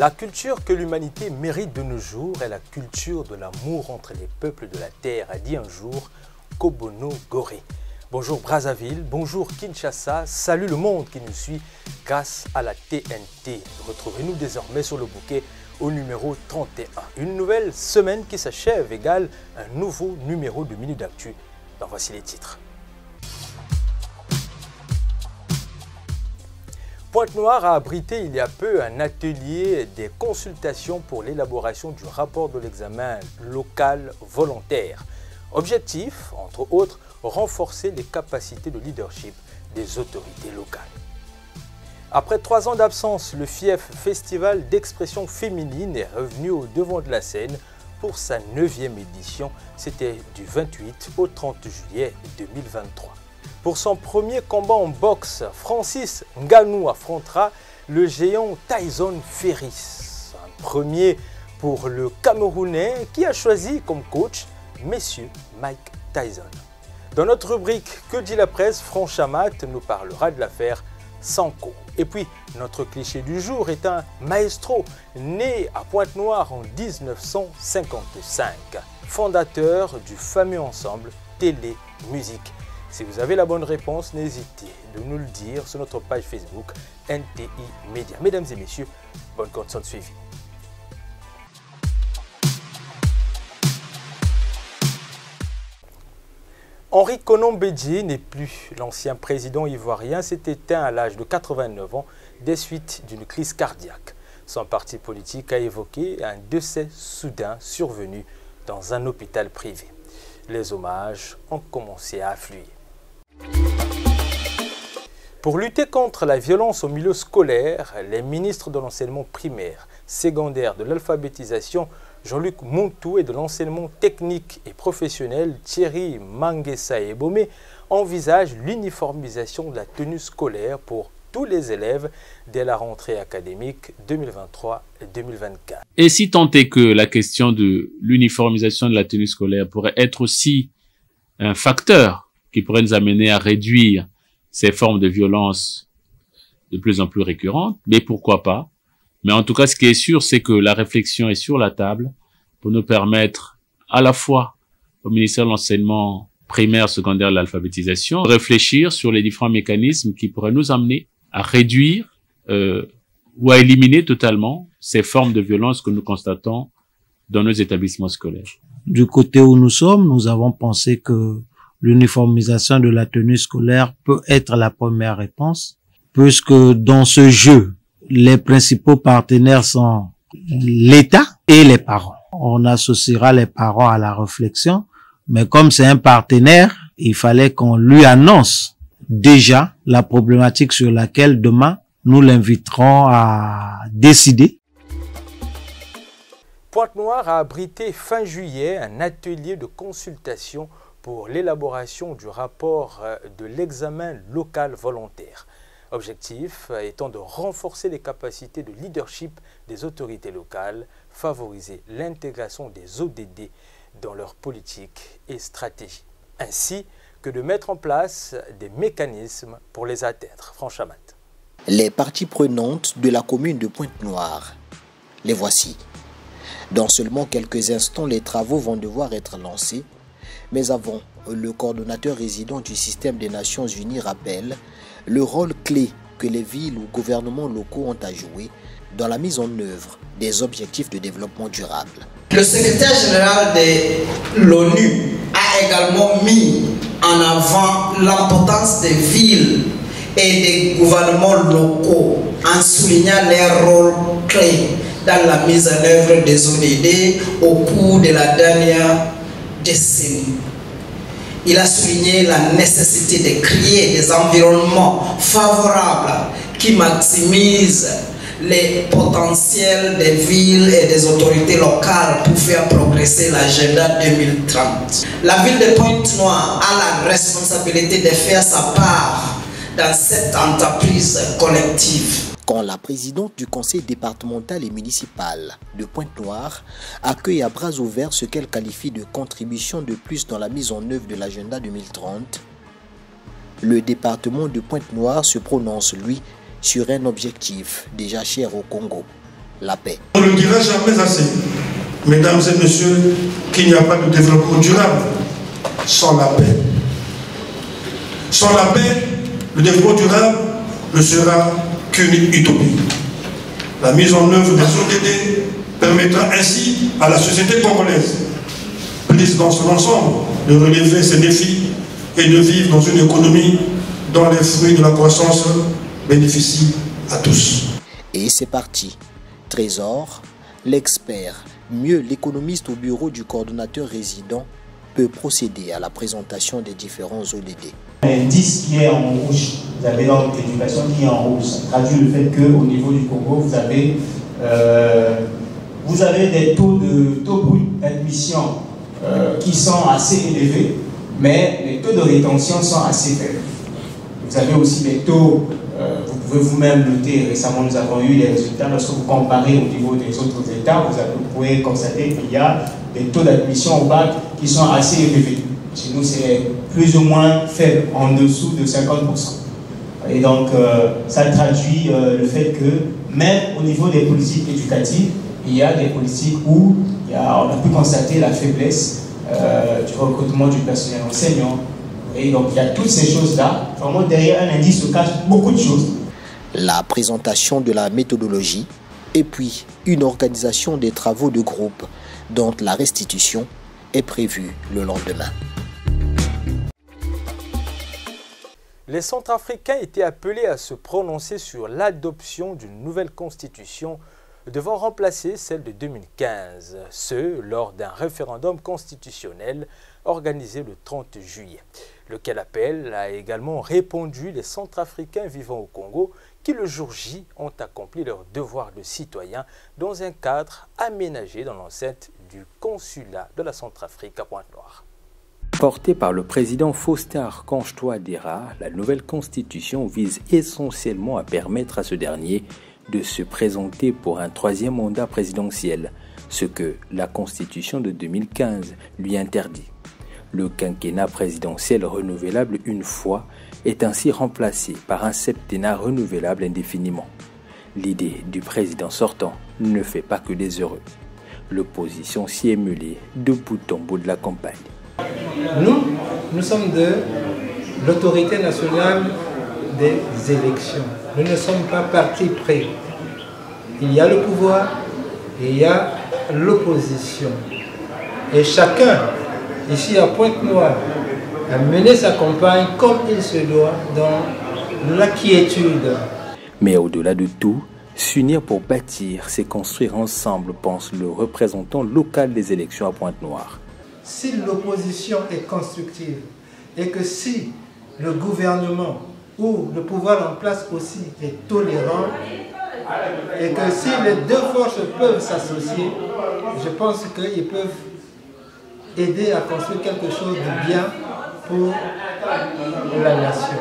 La culture que l'humanité mérite de nos jours est la culture de l'amour entre les peuples de la terre, a dit un jour Kobono Gorée. Bonjour Brazzaville, bonjour Kinshasa, salut le monde qui nous suit grâce à la TNT. Retrouvez-nous désormais sur le bouquet au numéro 31. Une nouvelle semaine qui s'achève égale un nouveau numéro de Minute d'Actu. Donc voici les titres. Pointe-Noire a abrité il y a peu un atelier des consultations pour l'élaboration du rapport de l'examen local volontaire. Objectif, entre autres, renforcer les capacités de leadership des autorités locales. Après 3 ans d'absence, le FIEF Festival d'expression féminine est revenu au devant de la scène pour sa 9e édition. C'était du 28 au 30 juillet 2023. Pour son premier combat en boxe, Francis Ngannou affrontera le géant Tyson Fury. Un premier pour le Camerounais qui a choisi comme coach Monsieur Mike Tyson. Dans notre rubrique Que dit la presse, Franck Chamat nous parlera de l'affaire Sanko. Et puis, notre cliché du jour est un maestro né à Pointe-Noire en 1955, fondateur du fameux ensemble Télé Musique. Si vous avez la bonne réponse, n'hésitez de nous le dire sur notre page Facebook NTI Média. Mesdames et messieurs, bonne continuation de suivi. Henri Konan Bédié n'est plus. L'ancien président ivoirien s'est éteint à l'âge de 89 ans des suites d'une crise cardiaque. Son parti politique a évoqué un décès soudain survenu dans un hôpital privé. Les hommages ont commencé à affluer. Pour lutter contre la violence au milieu scolaire, les ministres de l'enseignement primaire, secondaire, de l'alphabétisation, Jean-Luc Montou, et de l'enseignement technique et professionnel, Thierry Manguessa Ebomé, envisagent l'uniformisation de la tenue scolaire pour tous les élèves dès la rentrée académique 2023-2024. Et si tant est que la question de l'uniformisation de la tenue scolaire pourrait être aussi un facteur qui pourrait nous amener à réduire ces formes de violence de plus en plus récurrentes, mais pourquoi pas? Mais en tout cas, ce qui est sûr, c'est que la réflexion est sur la table pour nous permettre à la fois au ministère de l'enseignement primaire, secondaire, de l'alphabétisation, de réfléchir sur les différents mécanismes qui pourraient nous amener à réduire ou à éliminer totalement ces formes de violence que nous constatons dans nos établissements scolaires. Du côté où nous sommes, nous avons pensé que l'uniformisation de la tenue scolaire peut être la première réponse, puisque dans ce jeu, les principaux partenaires sont l'État et les parents. On associera les parents à la réflexion, mais comme c'est un partenaire, il fallait qu'on lui annonce déjà la problématique sur laquelle demain nous l'inviterons à décider. Pointe-Noire a abrité fin juillet un atelier de consultation pour l'élaboration du rapport de l'examen local volontaire. Objectif étant de renforcer les capacités de leadership des autorités locales, favoriser l'intégration des ODD dans leur politique et stratégie, ainsi que de mettre en place des mécanismes pour les atteindre. Franck Chamat. Les parties prenantes de la commune de Pointe-Noire, les voici. Dans seulement quelques instants, les travaux vont devoir être lancés. Mais avant, le coordonnateur résident du système des Nations Unies rappelle le rôle clé que les villes ou gouvernements locaux ont à jouer dans la mise en œuvre des objectifs de développement durable. Le secrétaire général de l'ONU a également mis en avant l'importance des villes et des gouvernements locaux en soulignant leur rôle clé dans la mise en œuvre des ODD au cours de la dernière décennie. Il a souligné la nécessité de créer des environnements favorables qui maximisent les potentiels des villes et des autorités locales pour faire progresser l'agenda 2030. La ville de Pointe-Noire a la responsabilité de faire sa part dans cette entreprise collective. Quand la présidente du conseil départemental et municipal de Pointe-Noire accueille à bras ouverts ce qu'elle qualifie de contribution de plus dans la mise en œuvre de l'agenda 2030, le département de Pointe-Noire se prononce, lui, sur un objectif déjà cher au Congo, la paix. On ne le dira jamais assez, mesdames et messieurs, qu'il n'y a pas de développement durable sans la paix. Sans la paix, le développement durable ne sera qu'une utopie. La mise en œuvre des ODD permettra ainsi à la société congolaise, prise dans son ensemble, de relever ses défis et de vivre dans une économie dont les fruits de la croissance bénéficient à tous. Et c'est parti. Trésor, l'expert, mieux l'économiste au bureau du coordonnateur résident, peut procéder à la présentation des différents ODD. L'indice qui est en rouge, vous avez donc l'éducation qui est en rouge. Ça traduit le fait qu'au niveau du Congo, vous avez des taux bruts d'admission qui sont assez élevés, mais les taux de rétention sont assez faibles. Vous avez aussi des taux, vous pouvez vous-même noter, récemment nous avons eu les résultats, lorsque vous comparez au niveau des autres États, vous pouvez constater qu'il y a des taux d'admission au bac qui sont assez élevés. Chez nous, c'est plus ou moins faible, en dessous de 50%. Et donc, ça traduit le fait que, même au niveau des politiques éducatives, il y a des politiques où on a pu constater la faiblesse du recrutement du personnel enseignant. Et donc, il y a toutes ces choses-là. Vraiment, derrière un indice se cache beaucoup de choses. La présentation de la méthodologie et puis une organisation des travaux de groupe dont la restitution est prévue le lendemain. Les Centrafricains étaient appelés à se prononcer sur l'adoption d'une nouvelle constitution devant remplacer celle de 2015, ce lors d'un référendum constitutionnel organisé le 30 juillet. Lequel appel a également répondu les Centrafricains vivant au Congo qui le jour J ont accompli leur devoir de citoyen dans un cadre aménagé dans l'enceinte du consulat de la Centrafrique à Pointe-Noire. Portée par le président Faustin Archange Touadéra, la nouvelle constitution vise essentiellement à permettre à ce dernier de se présenter pour un troisième mandat présidentiel, ce que la constitution de 2015 lui interdit. Le quinquennat présidentiel renouvelable une fois est ainsi remplacé par un septennat renouvelable indéfiniment. L'idée du président sortant ne fait pas que des heureux. L'opposition s'y est mêlée de bout en bout de la campagne. Nous sommes de l'autorité nationale des élections. Nous ne sommes pas parti pris. Il y a le pouvoir et il y a l'opposition. Et chacun, ici à Pointe-Noire, a mené sa campagne comme il se doit dans la quiétude. Mais au-delà de tout, s'unir pour bâtir, c'est construire ensemble, pense le représentant local des élections à Pointe-Noire. Si l'opposition est constructive et que si le gouvernement ou le pouvoir en place aussi est tolérant et que si les deux forces peuvent s'associer, je pense qu'ils peuvent aider à construire quelque chose de bien pour la nation.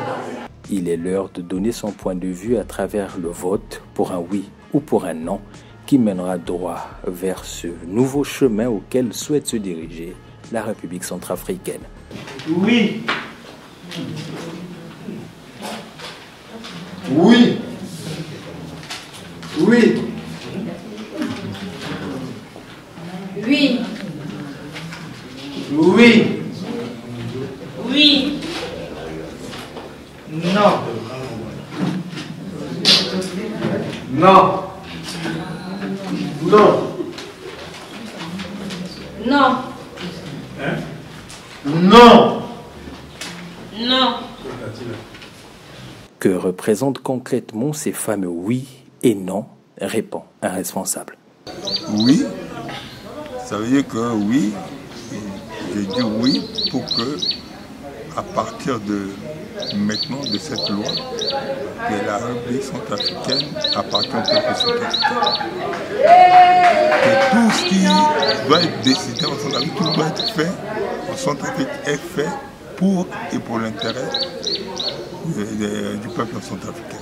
Il est l'heure de donner son point de vue à travers le vote pour un oui ou pour un non qui mènera droit vers ce nouveau chemin auquel souhaite se diriger la République centrafricaine. Oui. Oui. Oui. Oui. Oui. Oui. Non. Non. Non. Non. Hein? Non. Non. Que représentent concrètement ces fameux oui et non, répond un responsable. Oui, ça veut dire que oui, je dis oui pour que, à partir de maintenant de cette loi, que la République centrafricaine appartient au peuple centrafricain. Que tout ce qui doit être décidé en Centrafrique, tout doit être fait en Centrafrique est fait pour et pour l'intérêt du peuple centrafricain.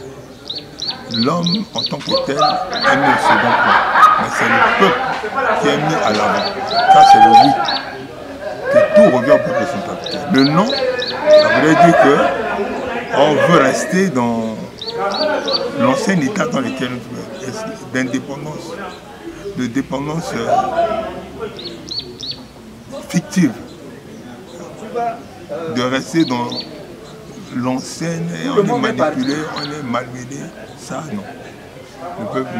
L'homme en tant que tel est mis au second plan, mais c'est le peuple qui est mis à l'avant. Ça c'est le oui, que tout revient au peuple centrafricain. Le non, ça voulait dire qu'on veut rester dans l'ancien état dans lequel nous sommes. d'indépendance, de dépendance fictive, de rester dans l'ancienne et on est manipulé, on est malmené, ça non.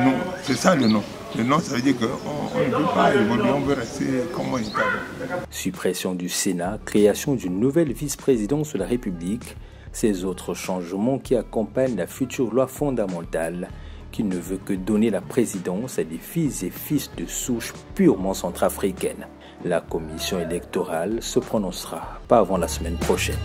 Non, c'est ça le non. Le non, ça veut dire qu'on ne veut pas évoluer, on veut rester comme on est avant. Suppression du Sénat, création d'une nouvelle vice-présidence de la République, ces autres changements qui accompagnent la future loi fondamentale qui ne veut que donner la présidence à des filles et fils de souche purement centrafricaines. La commission électorale se prononcera pas avant la semaine prochaine.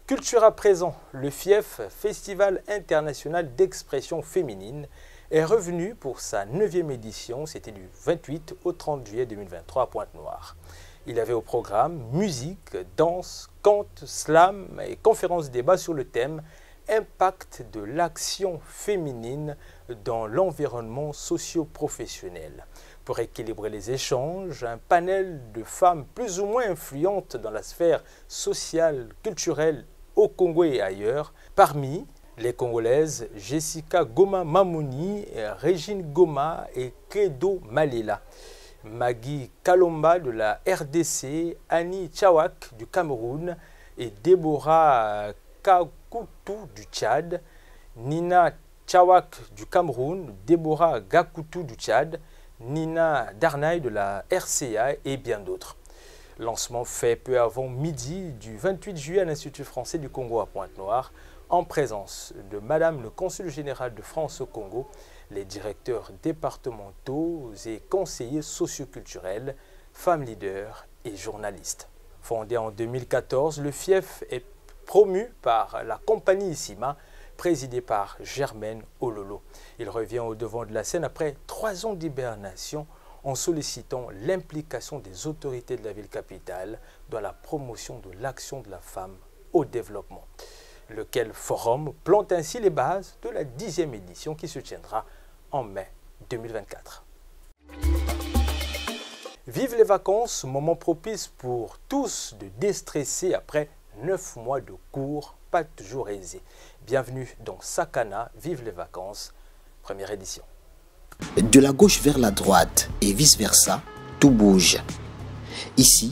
Culture à présent, le FIEF, Festival international d'expression féminine, est revenu pour sa 9e édition, c'était du 28 au 30 juillet 2023 à Pointe-Noire. Il avait au programme musique, danse, conte, slam et conférences débat sur le thème « Impact de l'action féminine dans l'environnement socio-professionnel ». Pour équilibrer les échanges, un panel de femmes plus ou moins influentes dans la sphère sociale, culturelle au Congo et ailleurs, parmi les Congolaises Jessica Goma Mamouni, Régine Goma et Kedo Malela. Maggie Kalomba de la RDC, Annie Tchawak du Cameroun et Deborah Kakoutou du Tchad, Nina Tchawak du Cameroun, Deborah Gakoutou du Tchad, Nina Darnaï de la RCA et bien d'autres. Lancement fait peu avant midi du 28 juillet à l'Institut français du Congo à Pointe-Noire, en présence de Madame le Consul général de France au Congo, les directeurs départementaux et conseillers socioculturels, femmes leaders et journalistes. Fondé en 2014, le FIEF est promu par la compagnie Issima, présidée par Germaine Ololo. Il revient au devant de la scène après 3 ans d'hibernation en sollicitant l'implication des autorités de la ville-capitale dans la promotion de l'action de la femme au développement. Lequel forum plante ainsi les bases de la 10e édition qui se tiendra en mai 2024. Vive les vacances, moment propice pour tous de déstresser après 9 mois de cours, pas toujours aisés. Bienvenue dans Sakana, vive les vacances, première édition. De la gauche vers la droite et vice-versa, tout bouge. Ici,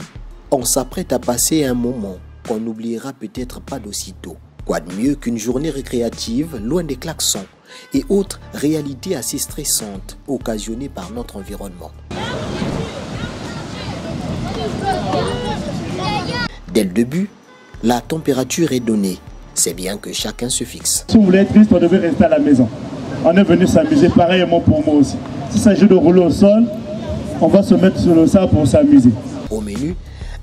on s'apprête à passer un moment qu'on n'oubliera peut-être pas d'aussitôt. Quoi de mieux qu'une journée récréative loin des klaxons et autres réalités assez stressantes occasionnées par notre environnement. Dès le début, la température est donnée. C'est bien que chacun se fixe. Si vous voulez être triste, on devait rester à la maison. On est venu s'amuser, pareillement pour moi aussi. S'il s'agit de rouler au sol, on va se mettre sur le sable pour s'amuser. Au menu,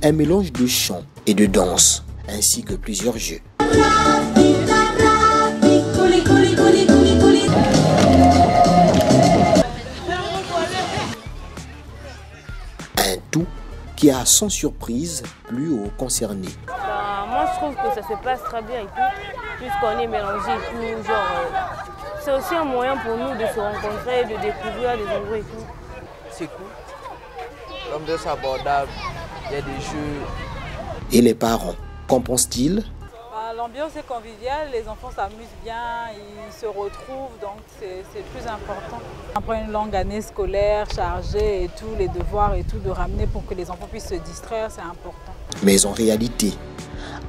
un mélange de chant et de danse, ainsi que plusieurs jeux. Un tout qui a sans surprise plu aux concernés. Moi je trouve que ça se passe très bien et tout, puisqu'on est mélangé et tout, genre... C'est aussi un moyen pour nous de se rencontrer, de découvrir des endroits et tout. C'est cool. L'ambiance abordable, il y a des jeux. Et les parents, qu'en pensent-ils? L'ambiance est conviviale, les enfants s'amusent bien, ils se retrouvent, donc c'est le plus important. Après une longue année scolaire chargée et tout, les devoirs et tout, de ramener pour que les enfants puissent se distraire, c'est important. Mais en réalité,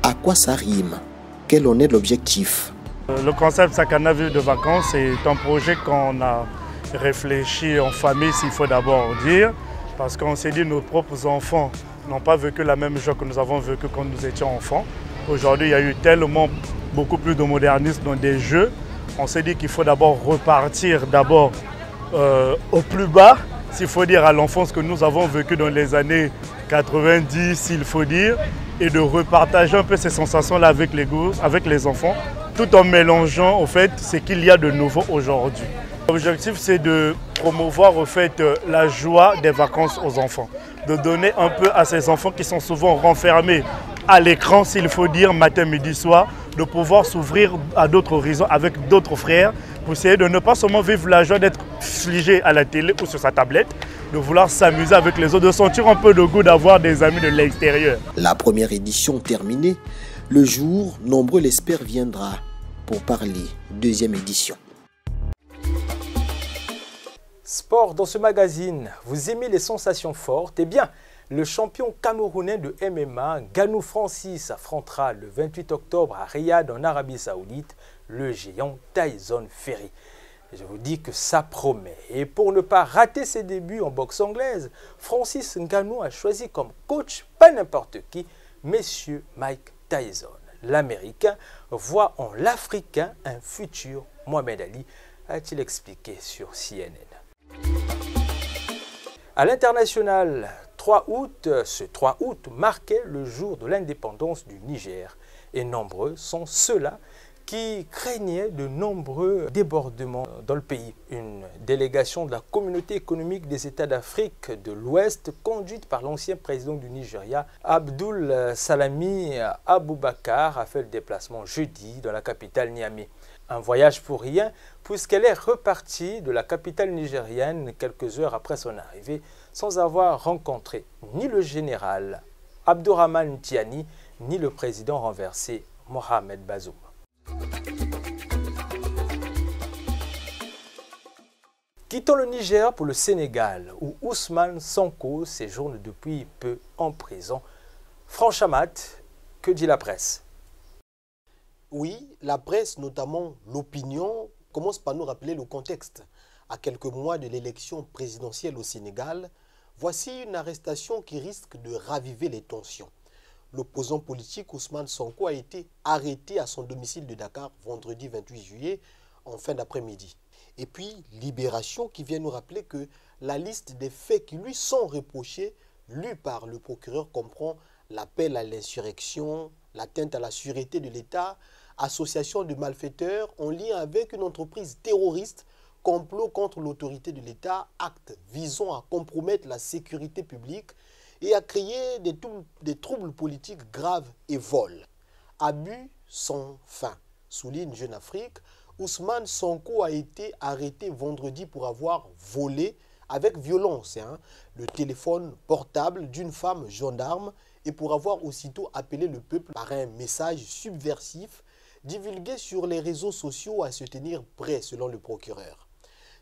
à quoi ça rime? Quel en est l'objectif? Le concept Sakana Ville de vacances est un projet qu'on a réfléchi en famille, s'il faut d'abord dire, parce qu'on s'est dit que nos propres enfants n'ont pas vécu la même joie que nous avons vécu quand nous étions enfants. Aujourd'hui, il y a eu tellement beaucoup plus de modernisme dans des jeux. On s'est dit qu'il faut d'abord repartir au plus bas, s'il faut dire, à l'enfance que nous avons vécu dans les années 90, s'il faut dire, et de repartager un peu ces sensations-là avec les enfants, tout en mélangeant au fait ce qu'il y a de nouveau aujourd'hui. L'objectif, c'est de promouvoir au fait la joie des vacances aux enfants, de donner un peu à ces enfants qui sont souvent renfermés à l'écran, s'il faut dire, matin, midi, soir, de pouvoir s'ouvrir à d'autres horizons avec d'autres frères, pour essayer de ne pas seulement vivre la joie d'être figé à la télé ou sur sa tablette, de vouloir s'amuser avec les autres, de sentir un peu le goût d'avoir des amis de l'extérieur. La première édition terminée, le jour, nombreux l'espèrent, viendra. pour parler, deuxième édition. Sport dans ce magazine, vous aimez les sensations fortes? Eh bien, le champion camerounais de MMA, Ganou Francis, affrontera le 28 octobre à Riyad en Arabie Saoudite le géant Tyson Fury. Je vous dis que ça promet. Et pour ne pas rater ses débuts en boxe anglaise, Francis Ngannou a choisi comme coach, pas n'importe qui, Monsieur Mike Tyson. L'Américain voit en l'Africain un futur Mohamed Ali, a-t-il expliqué sur CNN. À l'international, ce 3 août marquait le jour de l'indépendance du Niger. Et nombreux sont ceux-là qui craignaient de nombreux débordements dans le pays. Une délégation de la Communauté économique des États d'Afrique de l'Ouest, conduite par l'ancien président du Nigeria, Abdul Salami Aboubakar, a fait le déplacement jeudi dans la capitale Niamey. Un voyage pour rien, puisqu'elle est repartie de la capitale nigérienne quelques heures après son arrivée, sans avoir rencontré ni le général Abdourahmane Tiani, ni le président renversé Mohamed Bazoum. Quittons le Niger pour le Sénégal, où Ousmane Sonko séjourne depuis peu en prison. Franck Chamat, que dit la presse? Oui, la presse, notamment l'opinion, commence par nous rappeler le contexte. À quelques mois de l'élection présidentielle au Sénégal, voici une arrestation qui risque de raviver les tensions. L'opposant politique Ousmane Sonko a été arrêté à son domicile de Dakar vendredi 28 juillet en fin d'après-midi. Et puis, Libération qui vient nous rappeler que la liste des faits qui lui sont reprochés, lus par le procureur, comprend l'appel à l'insurrection, l'atteinte à la sûreté de l'État, association de malfaiteurs en lien avec une entreprise terroriste, complot contre l'autorité de l'État, acte visant à compromettre la sécurité publique et à créer des troubles politiques graves et vol. Abus sans fin, souligne Jeune Afrique. Ousmane Sonko a été arrêté vendredi pour avoir volé avec violence le téléphone portable d'une femme gendarme et pour avoir aussitôt appelé le peuple par un message subversif divulgué sur les réseaux sociaux à se tenir prêt selon le procureur.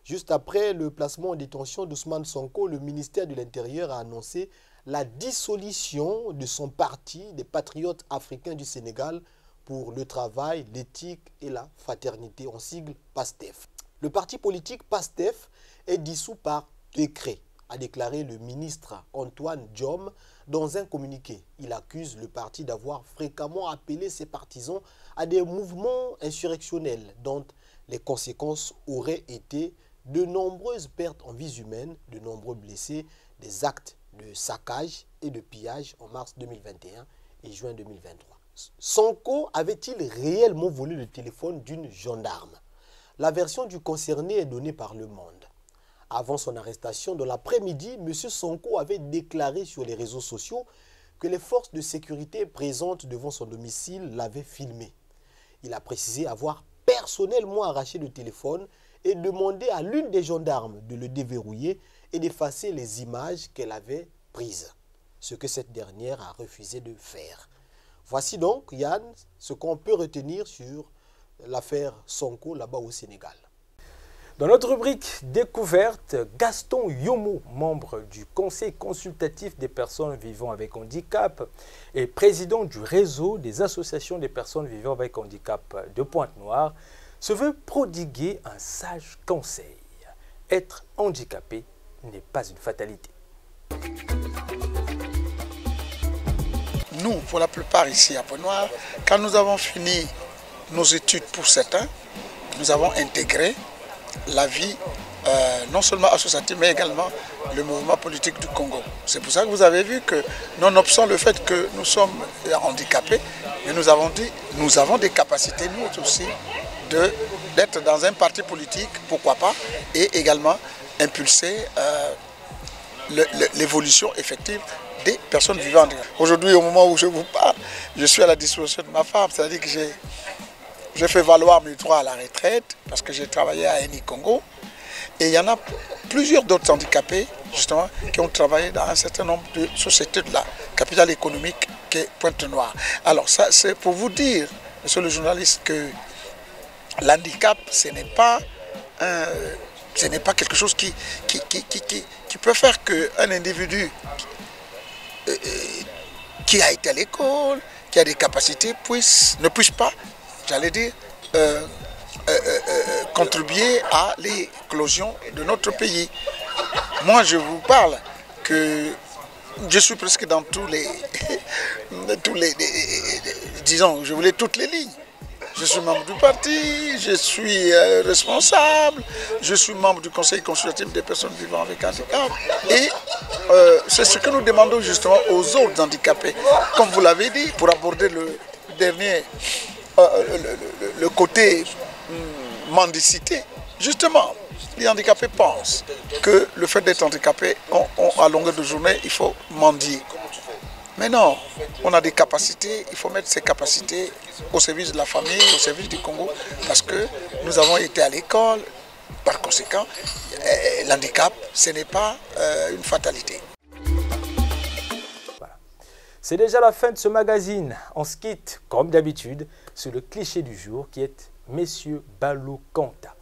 Juste après le placement en détention d'Ousmane Sonko, le ministère de l'Intérieur a annoncé la dissolution de son parti des Patriotes africains du Sénégal pour le travail, l'éthique et la fraternité, en sigle PASTEF. Le parti politique PASTEF est dissous par décret, a déclaré le ministre Antoine Diome dans un communiqué. Il accuse le parti d'avoir fréquemment appelé ses partisans à des mouvements insurrectionnels dont les conséquences auraient été de nombreuses pertes en vies humaines, de nombreux blessés, des actes de saccage et de pillage en mars 2021 et juin 2023. Sonko avait-il réellement volé le téléphone d'une gendarme? La version du concerné est donnée par Le Monde. Avant son arrestation, dans l'après-midi, M. Sonko avait déclaré sur les réseaux sociaux que les forces de sécurité présentes devant son domicile l'avaient filmé. Il a précisé avoir personnellement arraché le téléphone et demandé à l'une des gendarmes de le déverrouiller et d'effacer les images qu'elle avait prises, ce que cette dernière a refusé de faire. Voici donc, Yann, ce qu'on peut retenir sur l'affaire Sonko là-bas au Sénégal. Dans notre rubrique découverte, Gaston Yomo, membre du Conseil consultatif des personnes vivant avec handicap et président du réseau des associations des personnes vivant avec handicap de Pointe-Noire, se veut prodiguer un sage conseil. Être handicapé n'est pas une fatalité. Nous, pour la plupart ici à Pointe-Noire, quand nous avons fini nos études pour certains, nous avons intégré la vie non seulement associative mais également le mouvement politique du Congo. C'est pour ça que vous avez vu que nonobstant le fait que nous sommes handicapés, mais nous avons dit nous avons des capacités nous aussi d'être dans un parti politique, pourquoi pas, et également impulser l'évolution effective des personnes vivantes. Aujourd'hui, au moment où je vous parle, je suis à la disposition de ma femme, c'est-à-dire que j'ai fait valoir mes droits à la retraite parce que j'ai travaillé à Eni Congo. Et il y en a plusieurs d'autres handicapés, justement, qui ont travaillé dans un certain nombre de sociétés de la capitale économique qui est Pointe-Noire. Alors ça, c'est pour vous dire, monsieur le journaliste, que l'handicap, ce n'est pas quelque chose qui peut faire qu'un individu qui a été à l'école, qui a des capacités, ne puisse pas, j'allais dire, contribuer à l'éclosion de notre pays. Moi, je vous parle que je suis presque dans disons, je voulais toutes les lignes. Je suis membre du parti, je suis responsable, je suis membre du conseil consultatif des personnes vivant avec handicap. Et c'est ce que nous demandons justement aux autres handicapés. Comme vous l'avez dit, pour aborder le dernier, le côté mendicité, justement, les handicapés pensent que le fait d'être handicapé, à longueur de journée, il faut mendier. Mais non, on a des capacités, il faut mettre ces capacités au service de la famille, au service du Congo, parce que nous avons été à l'école, par conséquent, l'handicap, ce n'est pas une fatalité. Voilà. C'est déjà la fin de ce magazine. On se quitte, comme d'habitude, sur le cliché du jour qui est Messieurs Balou Kanta.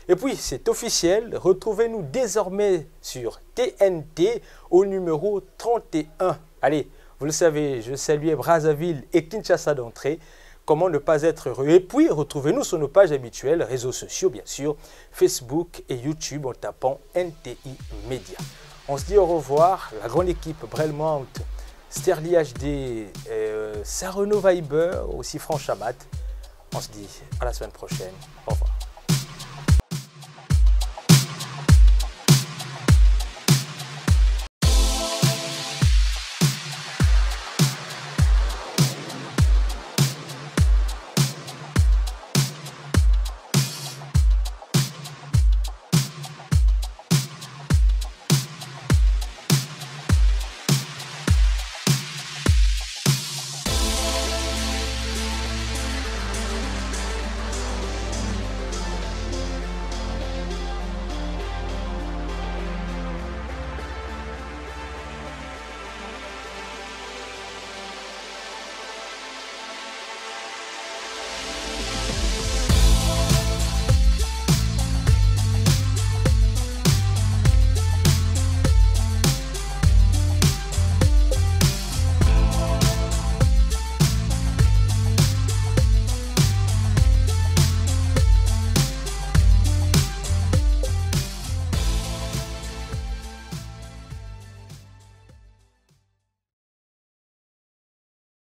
Et puis, c'est officiel, retrouvez-nous désormais sur TNT au numéro 31. Allez, vous le savez, je saluais Brazzaville et Kinshasa d'entrée. Comment ne pas être heureux? Et puis, retrouvez-nous sur nos pages habituelles, réseaux sociaux bien sûr, Facebook et YouTube en tapant NTI Média. On se dit au revoir, la grande équipe Brelmont, Sterli HD, Sareno Viber, aussi Franchamat. On se dit à la semaine prochaine. Au revoir.